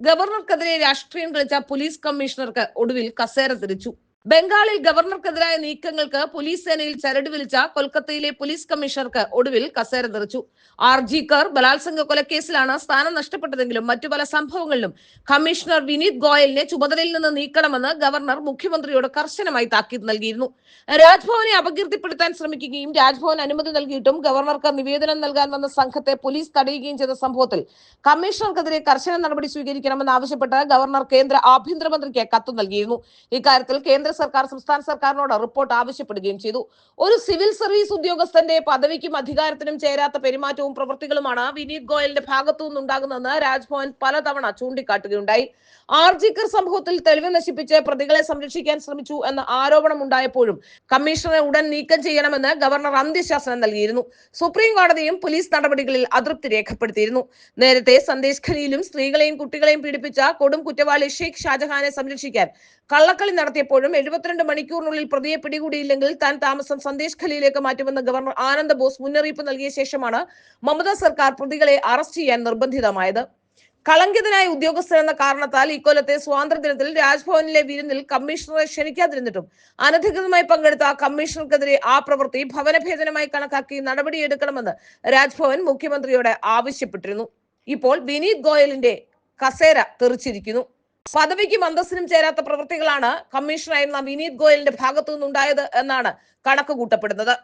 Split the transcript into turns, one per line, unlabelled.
ഗവർണർക്കെതിരെ രാഷ്ട്രീയം കളിച്ച പോലീസ് കമ്മീഷണർക്ക് ഒടുവിൽ കസേര തിരിച്ചു. ബംഗാളിൽ ഗവർണർക്കെതിരായ നീക്കങ്ങൾക്ക് പോലീസ് സേനയിൽ ചരട് വിളിച്ച കൊൽക്കത്തയിലെ പോലീസ് കമ്മീഷണർക്ക് ഒടുവിൽ കസേര തെറിച്ചു. ആർജിക്കർ ബലാത്സംഗ കൊലക്കേസിലാണ് സ്ഥാനം നഷ്ടപ്പെട്ടതെങ്കിലും മറ്റു പല സംഭവങ്ങളിലും കമ്മീഷണർ വിനീത് ഗോയലിനെ ചുമതലയിൽ നിന്ന് നീക്കണമെന്ന് ഗവർണർ മുഖ്യമന്ത്രിയോട് കർശനമായി താക്കീത് നൽകിയിരുന്നു. രാജ്ഭവനെ അപകീർത്തിപ്പെടുത്താൻ ശ്രമിക്കുകയും രാജ്ഭവൻ അനുമതി നൽകിയിട്ടും ഗവർണർക്ക് നിവേദനം നൽകാൻ വന്ന സംഘത്തെ പോലീസ് തടയുകയും ചെയ്ത സംഭവത്തിൽ കമ്മീഷണർക്കെതിരെ കർശന നടപടി സ്വീകരിക്കണമെന്ന് ആവശ്യപ്പെട്ട് ഗവർണർ കേന്ദ്ര ആഭ്യന്തരമന്ത്രിക്ക് കത്ത് നൽകിയിരുന്നു. ഇക്കാര്യത്തിൽ കേന്ദ്ര സർക്കാർ സംസ്ഥാന സർക്കാരിനോട് റിപ്പോർട്ട് ആവശ്യപ്പെടുകയും ചെയ്തു. ഒരു സിവിൽ സർവീസ് ഉദ്യോഗസ്ഥന്റെ പദവിക്കും അധികാരത്തിനും ചേരാത്ത പെരുമാറ്റവും പ്രവൃത്തികളുമാണ് വിനീത് ഗോയലിന്റെ ഭാഗത്തു നിന്നുണ്ടാകുന്നതെന്ന് രാജ്ഭവൻ പലതവണ ചൂണ്ടിക്കാട്ടുകയുണ്ടായി. ആർജിക്കർ സംഭവത്തിൽ തെളിവ് നശിപ്പിച്ച് പ്രതികളെ സംരക്ഷിക്കാൻ ശ്രമിച്ചു എന്ന ആരോപണം ഉണ്ടായപ്പോഴും കമ്മീഷണറെ ഉടൻ നീക്കം ചെയ്യണമെന്ന് ഗവർണർ അന്ത്യശാസനം നൽകിയിരുന്നു. സുപ്രീം കോടതിയും പോലീസ് നടപടികളിൽ അതൃപ്തി രേഖപ്പെടുത്തിയിരുന്നു. നേരത്തെ സന്ദേശ് ഖനിയിലും സ്ത്രീകളെയും കുട്ടികളെയും പീഡിപ്പിച്ച കൊടും കുറ്റവാളി ഷെയ്ഖ് ഷാജഹാനെ സംരക്ഷിക്കാൻ കള്ളക്കളി നടത്തിയപ്പോഴും 72 മണിക്കൂറിനുള്ളിൽ പ്രതിയെ പിടികൂടിയില്ലെങ്കിൽ താൻ താമസം സന്ദേശ് ഖനിയിലേക്ക് മാറ്റുമെന്ന് ഗവർണർ ആനന്ദ് ബോസ് മുന്നറിയിപ്പ് നൽകിയ ശേഷമാണ് മമതാ സർക്കാർ പ്രതികളെ അറസ്റ്റ് ചെയ്യാൻ നിർബന്ധിതമായത്. കളങ്കിതനായ ഉദ്യോഗസ്ഥൻ എന്ന കാരണത്താൽ ഇക്കൊല്ലത്തെ സ്വാതന്ത്ര്യദിനത്തിൽ രാജ്ഭവനിലെ വിരുന്നിൽ കമ്മീഷണറെ ക്ഷണിക്കാതിരുന്നിട്ടും അനധികൃതമായി പങ്കെടുത്ത കമ്മീഷണർക്കെതിരെ ആ പ്രവൃത്തി ഭവനഭേദനമായി കണക്കാക്കി നടപടിയെടുക്കണമെന്ന് രാജ്ഭവൻ മുഖ്യമന്ത്രിയോട് ആവശ്യപ്പെട്ടിരുന്നു. ഇപ്പോൾ വിനീത് ഗോയലിന്റെ കസേര തെറിച്ചിരിക്കുന്നു. പദവിക്കും അന്തസ്സിനും ചേരാത്ത പ്രവൃത്തികളാണ് കമ്മീഷണറായിരുന്ന വിനീത് ഗോയലിന്റെ ഭാഗത്തു നിന്നുണ്ടായത് എന്നാണ് കണക്ക് കൂട്ടപ്പെടുന്നത്.